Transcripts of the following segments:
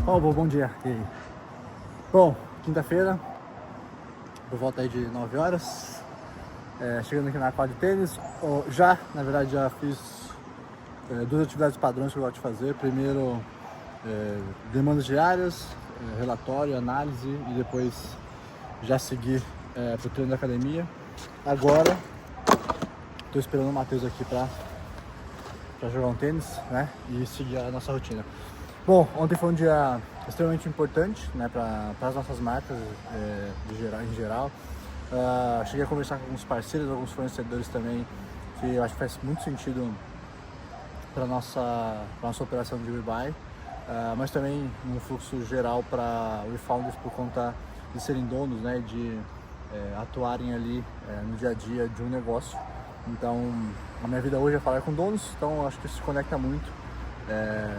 Bom dia. E aí? Bom, quinta-feira, por volta aí de 9 horas, chegando aqui na quadra de tênis. Na verdade, já fiz duas atividades padrões que eu gosto de fazer. Primeiro, demandas diárias, relatório, análise e depois já seguir para o treino da academia. Agora, estou esperando o Matheus aqui para jogar um tênis, né, e seguir a nossa rotina. Bom, ontem foi um dia extremamente importante, né, para as nossas marcas em geral. Cheguei a conversar com alguns parceiros, alguns fornecedores também, que eu acho que faz muito sentido para nossa operação de WeBuy, mas também no fluxo geral para WeFounders por conta de serem donos, né, de atuarem ali no dia a dia de um negócio. Então, a minha vida hoje é falar com donos, então acho que isso se conecta muito.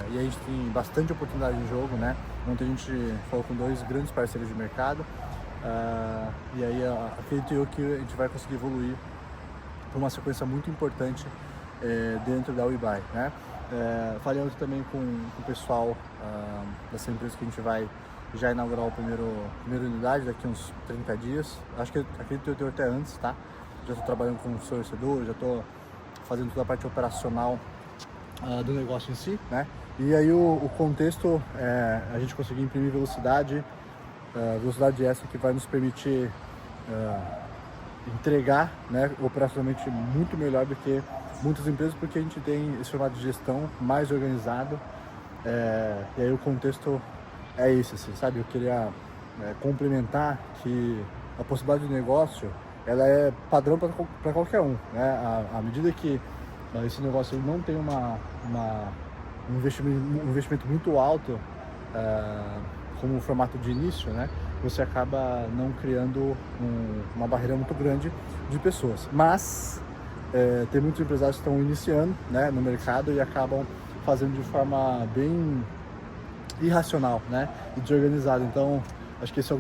E a gente tem bastante oportunidade de jogo, né? Ontem a gente falou com dois grandes parceiros de mercado, e aí acredito eu que a gente vai conseguir evoluir para uma sequência muito importante dentro da WeBuy, né? Falei ontem também com o pessoal dessa empresa que a gente vai já inaugurar a primeira unidade daqui a uns 30 dias. Acredito eu até antes, tá? Já estou trabalhando com fornecedor, já estou fazendo toda a parte operacional do negócio em si, né? E aí o contexto é a gente conseguir imprimir velocidade essa que vai nos permitir entregar, né, operacionalmente muito melhor do que muitas empresas, porque a gente tem esse formato de gestão mais organizado, e aí o contexto é esse, assim, sabe? Eu queria complementar que a possibilidade de negócio ela é padrão para qualquer um, né? À medida que esse negócio ele não tem um investimento muito alto como formato de início, né? Você acaba não criando uma barreira muito grande de pessoas. Mas tem muitos empresários que estão iniciando, né, no mercado e acabam fazendo de forma bem irracional, né, e desorganizada. Então, acho que esse é a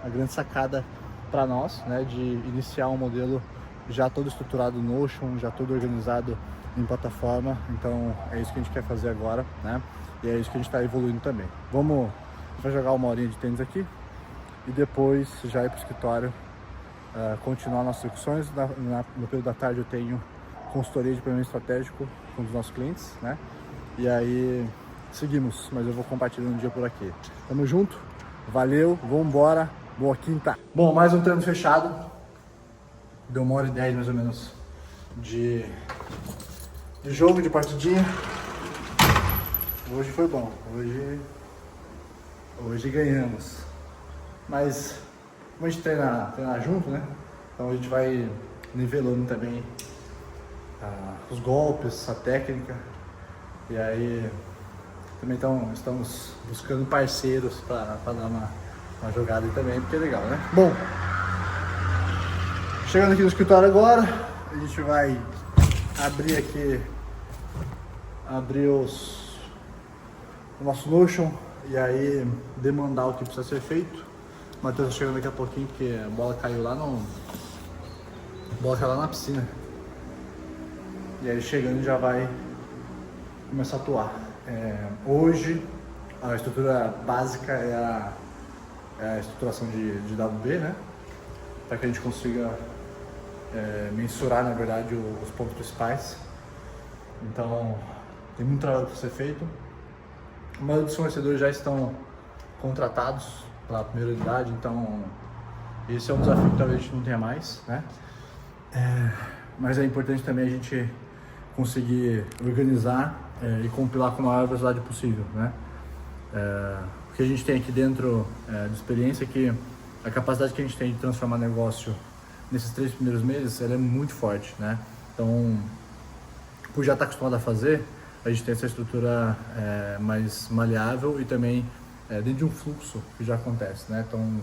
grande sacada para nós, né, de iniciar um modelo já todo estruturado no Notion, já todo organizado em plataforma. Então é isso que a gente quer fazer agora, né? E é isso que a gente está evoluindo também. A gente vai jogar uma horinha de tênis aqui e depois já ir para o escritório continuar nossas discussões. No período da tarde eu tenho consultoria de planejamento estratégico com os nossos clientes, né? E aí seguimos, mas eu vou compartilhando um dia por aqui. Tamo junto, valeu, vamos embora, boa quinta. Bom, mais um treino fechado. Deu 1h10 mais ou menos de jogo, de partidinha. Hoje foi bom, hoje ganhamos. Mas como a gente treinar junto, né? Então a gente vai nivelando também os golpes, a técnica. E aí também estamos buscando parceiros para dar uma jogada aí também, porque é legal, né? Bom, chegando aqui no escritório agora, a gente vai abrir o nosso Notion e aí demandar o que precisa ser feito. O Matheus tá chegando daqui a pouquinho porque a bola caiu lá na piscina. E aí chegando já vai começar a atuar. Hoje a estrutura básica é a estruturação de WB, né? Para que a gente consiga mensurar, na verdade, os pontos principais. Então, tem muito trabalho para ser feito. A maioria dos fornecedores já estão contratados pela primeira unidade, então esse é um desafio que talvez a gente não tenha mais, né? Mas é importante também a gente conseguir organizar e compilar com a maior velocidade possível, né? O que a gente tem aqui dentro de experiência é que a capacidade que a gente tem de transformar negócio nesses 3 primeiros meses, ela é muito forte, né? Então, por já estar acostumado a fazer, a gente tem essa estrutura mais maleável e também dentro de um fluxo que já acontece, né? Então,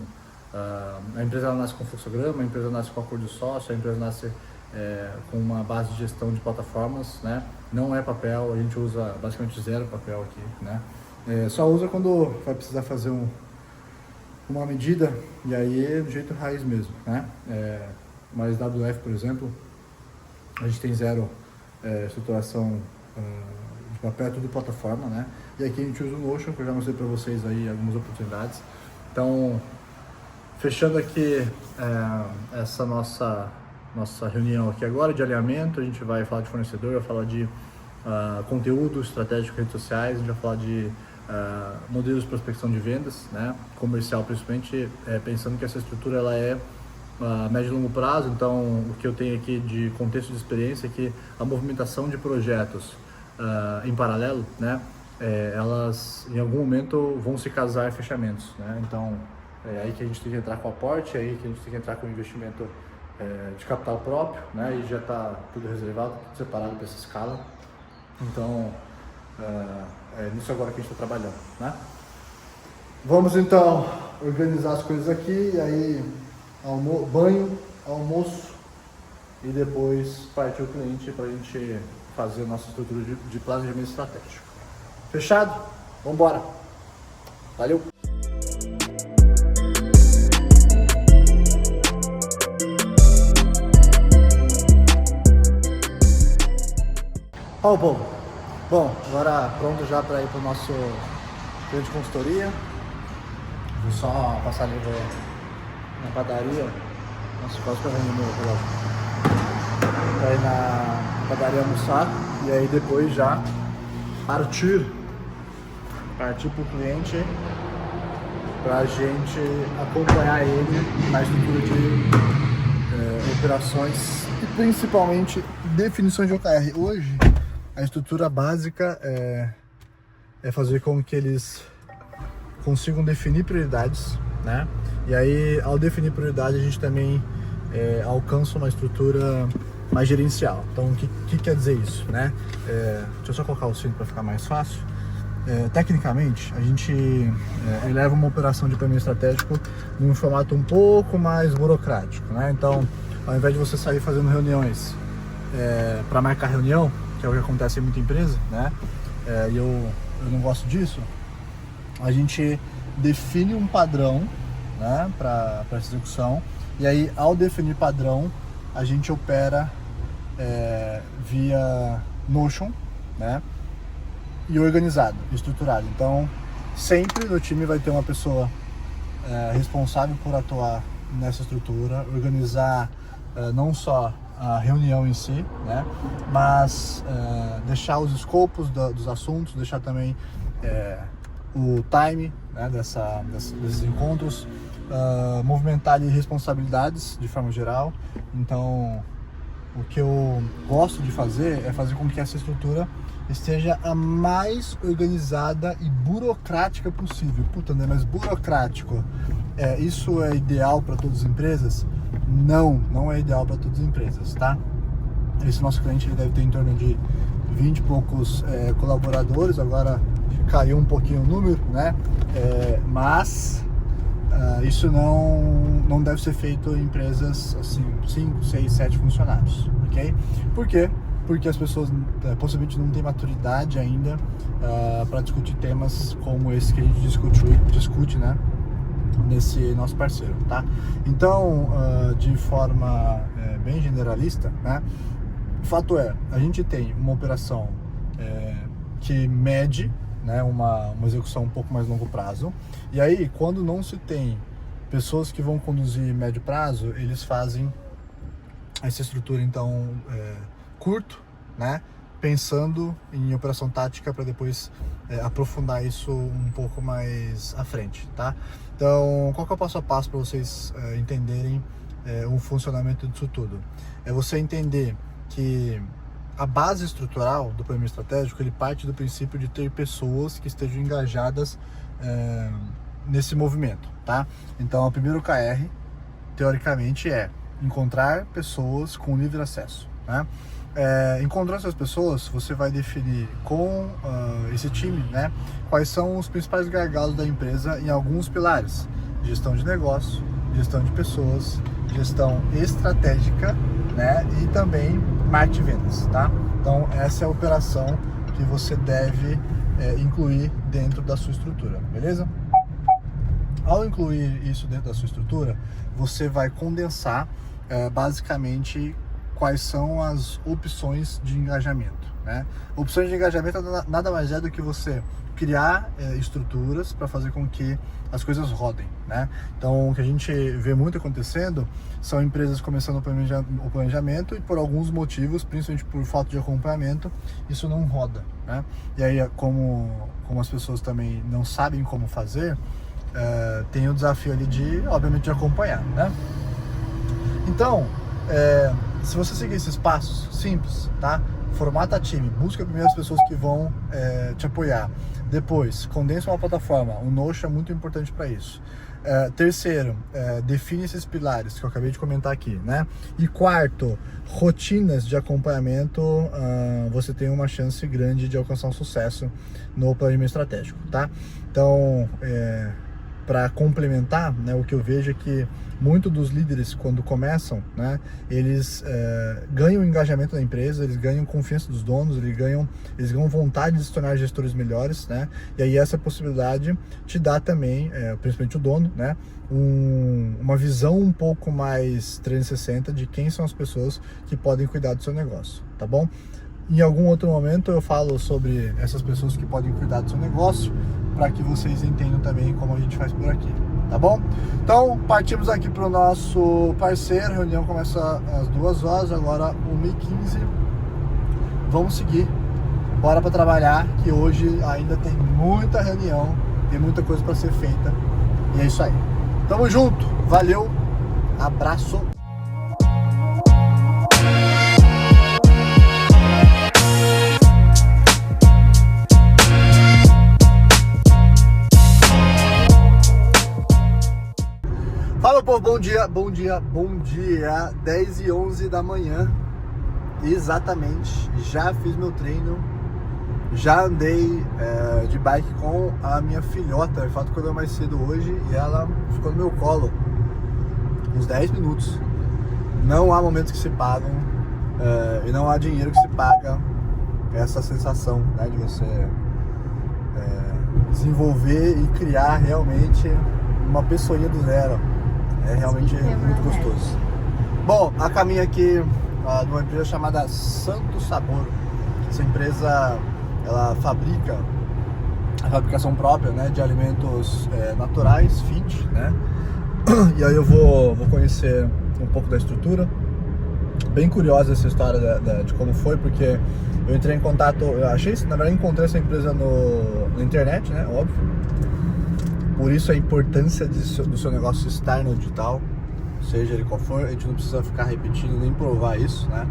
a empresa ela nasce com fluxograma, a empresa nasce com acordo de sócio, a empresa nasce com uma base de gestão de plataformas, né? Não é papel, a gente usa basicamente zero papel aqui, né? Só usa quando vai precisar fazer uma medida, e aí é do jeito raiz mesmo, né? Mas WF, por exemplo, a gente tem zero estruturação de papel é tudo plataforma, né? E aqui a gente usa o Notion, que eu já mostrei para vocês aí algumas oportunidades. Então, fechando aqui essa nossa reunião aqui agora de alinhamento, a gente vai falar de fornecedor, vai falar de conteúdo estratégico, redes sociais, a gente vai falar de modelos de prospecção de vendas, né? Comercial principalmente, pensando que essa estrutura ela é médio e longo prazo. Então o que eu tenho aqui de contexto de experiência é que a movimentação de projetos em paralelo, né? Elas em algum momento vão se casar em fechamentos, né? Então é aí que a gente tem que entrar com o aporte, é aí que a gente tem que entrar com o investimento de capital próprio, né? E já está tudo reservado, tudo separado para essa escala. Então é nisso agora que a gente está trabalhando, né? Vamos então organizar as coisas aqui, e aí banho, almoço e depois partir o cliente para a gente fazer a nossa estrutura de planejamento estratégico. Fechado? Vamos embora! Valeu! Ó o povo! Bom, agora pronto já para ir para o nosso cliente de consultoria. Vou só passar ali na padaria. Nossa, quase que eu arranhei meu relógio. Pra ir na padaria almoçar e aí depois já partir pro cliente pra gente acompanhar ele na estrutura de operações e principalmente definições de OKR. Hoje a estrutura básica é fazer com que eles consigam definir prioridades, né? E aí, ao definir prioridade, a gente também alcança uma estrutura mais gerencial. Então, o que quer dizer isso, né? Deixa eu só colocar o cinto para ficar mais fácil. Tecnicamente, a gente eleva uma operação de planejamento estratégico num formato um pouco mais burocrático, né? Então, ao invés de você sair fazendo reuniões para marcar reunião, que é o que acontece em muita empresa, né? E eu não gosto disso. A gente define um padrão, né, para essa execução, e aí ao definir padrão a gente opera via Notion, né, e organizado, estruturado. Então sempre no time vai ter uma pessoa responsável por atuar nessa estrutura, organizar não só a reunião em si, né, mas deixar os escopos dos assuntos, deixar também o time, né, desses encontros, movimentar ali responsabilidades de forma geral. Então o que eu gosto de fazer é fazer com que essa estrutura esteja a mais organizada e burocrática possível. Puta, né? Mas burocrático, isso é ideal para todas as empresas? Não é ideal para todas as empresas, tá? Esse nosso cliente ele deve ter em torno de 20 e poucos colaboradores, agora caiu um pouquinho o número, né? Mas isso não deve ser feito em empresas assim, 5, 6, 7 funcionários, ok? Por quê? Porque as pessoas possivelmente não têm maturidade ainda para discutir temas como esse que a gente discute, né? Nesse nosso parceiro, tá? Então, de forma bem generalista, né? O fato a gente tem uma operação que mede, né, uma execução um pouco mais longo prazo, e aí quando não se tem pessoas que vão conduzir médio prazo, eles fazem essa estrutura então curto, né, pensando em operação tática para depois aprofundar isso um pouco mais à frente, tá? Então, qual que é o passo a passo para vocês entenderem o funcionamento disso tudo? É você entender que a base estrutural do planejamento estratégico, ele parte do princípio de ter pessoas que estejam engajadas nesse movimento, tá? Então, o primeiro OKR, teoricamente, é encontrar pessoas com livre acesso, né? Encontrando essas pessoas, você vai definir com esse time, né, quais são os principais gargalos da empresa em alguns pilares: gestão de negócio, gestão de pessoas, gestão estratégica, né, e também marketing e vendas, tá? Então essa é a operação que você deve incluir dentro da sua estrutura, beleza? Ao incluir isso dentro da sua estrutura, você vai condensar basicamente quais são as opções de engajamento, né? Opções de engajamento nada mais é do que você criar estruturas para fazer com que as coisas rodem, né? Então, o que a gente vê muito acontecendo são empresas começando o planejamento e por alguns motivos, principalmente por falta de acompanhamento, isso não roda, né? E aí, como as pessoas também não sabem como fazer, tem o desafio ali de, obviamente, de acompanhar, né? Então, se você seguir esses passos simples, tá? Formata time, busca primeiro as pessoas que vão te apoiar. Depois, condensa uma plataforma. O Notion é muito importante para isso. Terceiro, define esses pilares que eu acabei de comentar aqui, né? E quarto, rotinas de acompanhamento. Você tem uma chance grande de alcançar um sucesso no planejamento estratégico, tá? Então, para complementar, né, o que eu vejo é que muitos dos líderes, quando começam, né, eles ganham engajamento da empresa, eles ganham confiança dos donos, eles ganham vontade de se tornar gestores melhores, né? E aí essa possibilidade te dá também, principalmente o dono, né, uma visão um pouco mais 360 de quem são as pessoas que podem cuidar do seu negócio, tá bom? Em algum outro momento eu falo sobre essas pessoas que podem cuidar do seu negócio, para que vocês entendam também como a gente faz por aqui, tá bom? Então, partimos aqui para o nosso parceiro, a reunião começa às 2 horas, agora 1h15. Vamos seguir, bora para trabalhar, que hoje ainda tem muita reunião, tem muita coisa para ser feita, e é isso aí. Tamo junto, valeu, abraço! Fala, povo, bom dia, 10h11 da manhã, exatamente, já fiz meu treino, já andei de bike com a minha filhota, de fato acordou mais cedo hoje e ela ficou no meu colo uns 10 minutos, não há momentos que se pagam e não há dinheiro que se paga essa sensação, né, de você desenvolver e criar realmente uma pessoinha do zero. É realmente muito gostoso. Bom, a caminho aqui de uma empresa chamada Santo Sabor. Essa empresa, ela fabrica a fabricação própria, né, de alimentos naturais, fit, né? E aí eu vou conhecer um pouco da estrutura. Bem curiosa essa história de como foi, porque eu entrei em contato, na verdade encontrei essa empresa na internet, né, óbvio. Por isso a importância do seu negócio estar no digital, seja ele qual for, a gente não precisa ficar repetindo nem provar isso, né?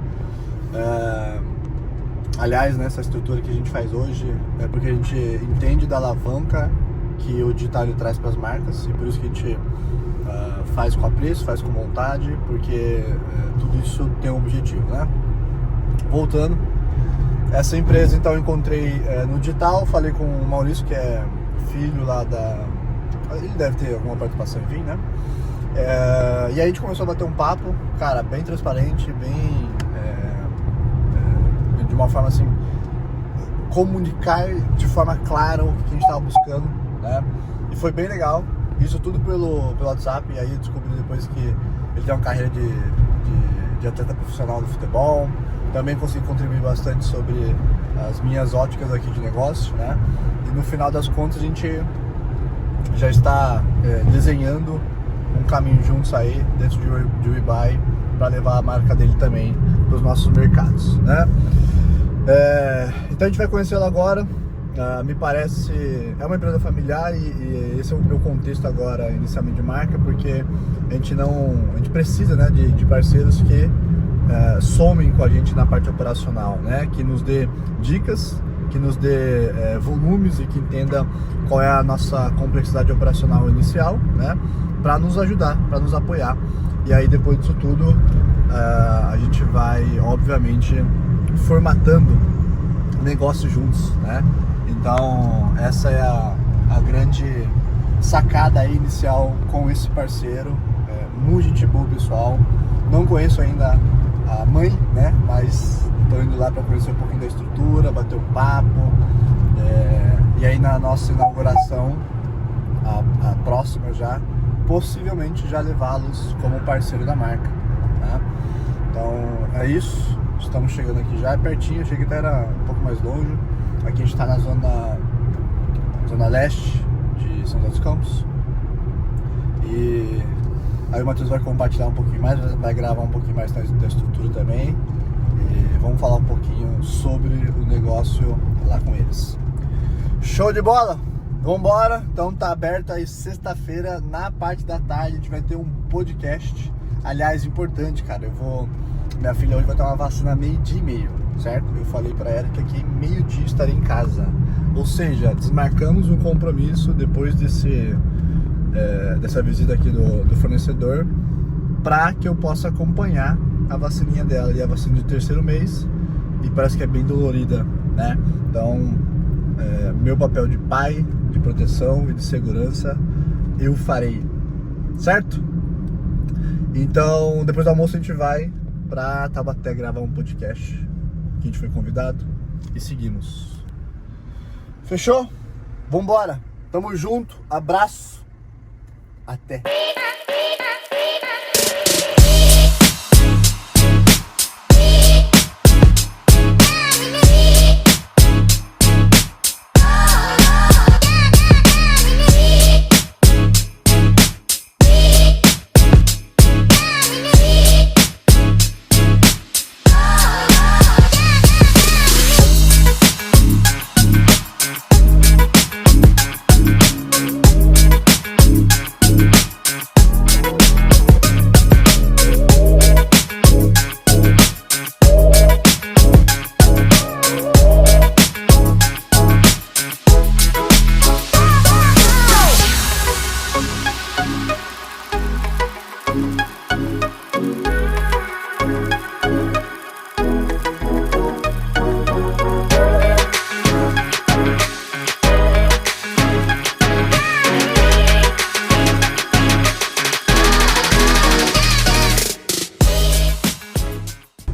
Aliás, nessa estrutura que a gente faz hoje é porque a gente entende da alavanca que o digital ele traz para as marcas e por isso que a gente faz com apreço, faz com vontade, porque tudo isso tem um objetivo, né? Voltando, essa empresa então eu encontrei no digital, falei com o Maurício, que é filho lá ele deve ter alguma participação, enfim, né? E aí a gente começou a bater um papo, cara, bem transparente, bem de uma forma assim, comunicar de forma clara o que a gente estava buscando, né? E foi bem legal, isso tudo pelo WhatsApp. E aí eu descobri depois que ele tem uma carreira de atleta profissional do futebol. Também consegui contribuir bastante sobre as minhas óticas aqui de negócio, né? E no final das contas a gente já está desenhando um caminho juntos aí dentro de WeBuy para levar a marca dele também para os nossos mercados, né? Então a gente vai conhecê-lo agora. Me parece, é uma empresa familiar e esse é o meu contexto agora inicialmente de marca, porque a gente precisa, né, de parceiros que somem com a gente na parte operacional, né, que nos dê dicas, que nos dê volumes e que entenda qual é a nossa complexidade operacional inicial, né, para nos ajudar, para nos apoiar. E aí depois disso tudo a gente vai, obviamente, formatando negócios juntos, né? Então essa é a grande sacada aí inicial com esse parceiro, muito gente boa, pessoal. Não conheço ainda a mãe, né? Mas estou indo lá para conhecer um pouquinho da estrutura, bater um papo, e aí na nossa inauguração, a próxima já, possivelmente já levá-los como parceiro da marca, né? Então é isso. Estamos chegando aqui já, é pertinho, achei que até era um pouco mais longe. Aqui a gente está na zona leste de São José dos Campos. E aí o Matheus vai compartilhar um pouquinho mais, vai gravar um pouquinho mais da estrutura também. E vamos falar um pouquinho sobre o negócio lá com eles. Show de bola? Vambora! Então tá aberto aí sexta-feira, na parte da tarde, a gente vai ter um podcast. Aliás, importante, cara, minha filha hoje vai ter uma vacina 12h30, certo? Eu falei pra ela que aqui meio-dia estaria em casa. Ou seja, desmarcamos um compromisso depois dessa visita aqui do fornecedor, pra que eu possa acompanhar a vacininha dela. E a vacina de 3º mês, e parece que é bem dolorida, né? Então, meu papel de pai, de proteção e de segurança, eu farei, certo? Então, depois do almoço a gente vai pra Taubaté gravar um podcast, que a gente foi convidado, e seguimos. Fechou? Vambora! Tamo junto, abraço, até!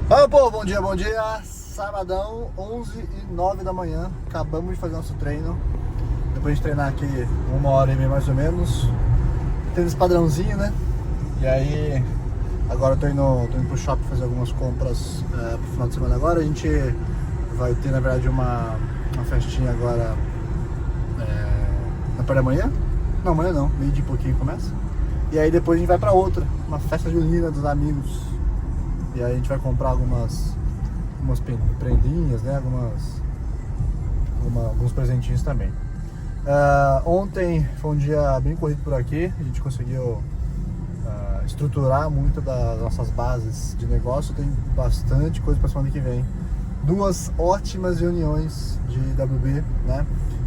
Fala, pô, bom dia, sabadão, 11h09 da manhã, acabamos de fazer nosso treino, depois de treinar aqui 1h30 mais ou menos, tênis padrãozinho, né, e aí agora eu tô indo pro shopping fazer algumas compras pro final de semana. Agora a gente vai ter, na verdade, uma festinha agora na parte da manhã, não, amanhã não, meio de pouquinho começa, e aí depois a gente vai pra outra, uma festa junina dos amigos. E aí a gente vai comprar algumas prendinhas, né? Alguns presentinhos também. Ontem foi um dia bem corrido por aqui. A gente conseguiu estruturar muito das nossas bases de negócio. Tem bastante coisa para semana que vem. 2 ótimas reuniões de WB, né?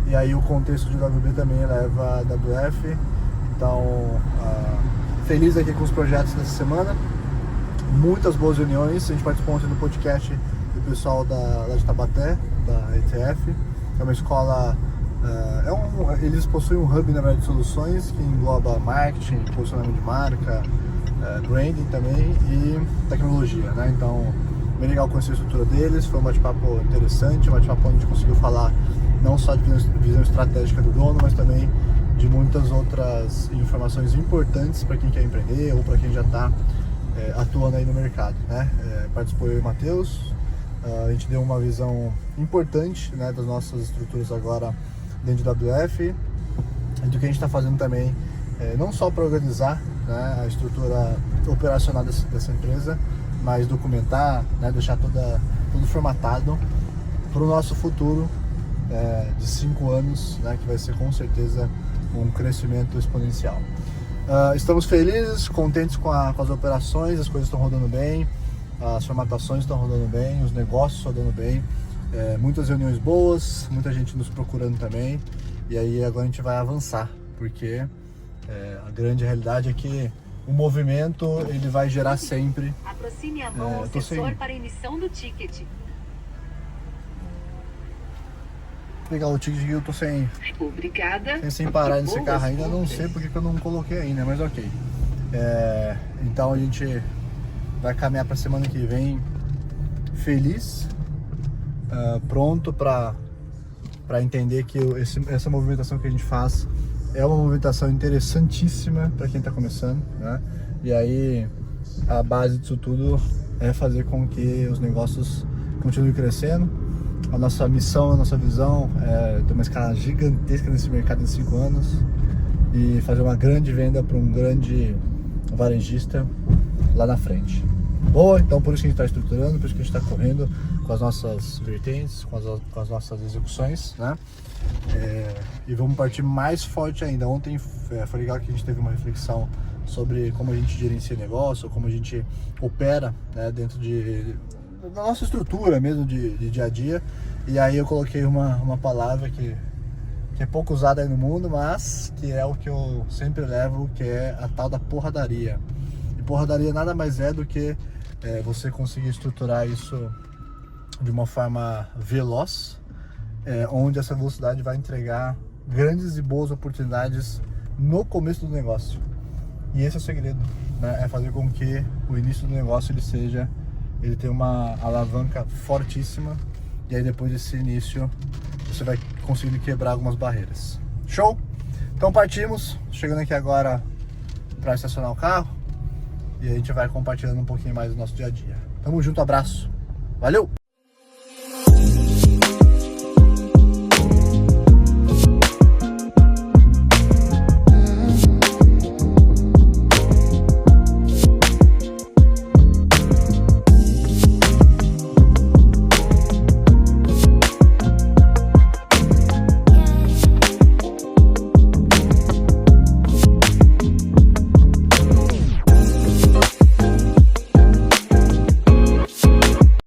E aí o contexto de WB também leva a WF. Então, feliz aqui com os projetos dessa semana. Muitas boas reuniões. A gente participou ontem do podcast do pessoal lá de Taubaté, da ETF. É uma escola, eles possuem um hub, na verdade, de soluções que engloba marketing, posicionamento de marca, branding também e tecnologia, né? Então, bem legal conhecer a estrutura deles. Foi um bate-papo interessante, um bate-papo onde a gente conseguiu falar não só de visão estratégica do dono, mas também de muitas outras informações importantes para quem quer empreender ou para quem já está atuando aí no mercado, né? Participou eu e o Matheus, a gente deu uma visão importante, né, das nossas estruturas agora dentro do WF e do que a gente está fazendo também, não só para organizar, né, a estrutura operacional dessa empresa, mas documentar, né, deixar tudo formatado para o nosso futuro de 5 anos, né, que vai ser com certeza um crescimento exponencial. Estamos felizes, contentes com as operações, as coisas estão rodando bem, as formatações estão rodando bem, os negócios rodando bem, muitas reuniões boas, muita gente nos procurando também, e aí agora a gente vai avançar, porque a grande realidade é que o movimento ele vai gerar sempre. Aproxime a mão ao sensor para emissão do ticket. Pegar o ticket que eu tô sem parar nesse carro ainda, não sei porque que eu não coloquei ainda, mas ok. Então a gente vai caminhar para semana que vem feliz, pronto para entender que essa movimentação que a gente faz é uma movimentação interessantíssima para quem está começando, né? E aí a base disso tudo é fazer com que os negócios continuem crescendo. A nossa missão, a nossa visão é ter uma escala gigantesca nesse mercado em 5 anos e fazer uma grande venda para um grande varejista lá na frente. Boa, então por isso que a gente está estruturando, por isso que a gente está correndo com as nossas vertentes, com as nossas execuções, né? E vamos partir mais forte ainda. Ontem foi legal que a gente teve uma reflexão sobre como a gente gerencia negócio, como a gente opera, né, dentro da nossa estrutura mesmo de dia a dia. E aí eu coloquei uma palavra que é pouco usada aí no mundo, mas que é o que eu sempre levo, que é a tal da porradaria. E porradaria nada mais é do que você conseguir estruturar isso de uma forma veloz, onde essa velocidade vai entregar grandes e boas oportunidades no começo do negócio. E esse é o segredo, né? É fazer com que o início do negócio ele tenha uma alavanca fortíssima, e aí depois desse início você vai conseguir quebrar algumas barreiras. Show? Então partimos, chegando aqui agora para estacionar o carro, e a gente vai compartilhando um pouquinho mais do nosso dia a dia. Tamo junto, abraço, valeu!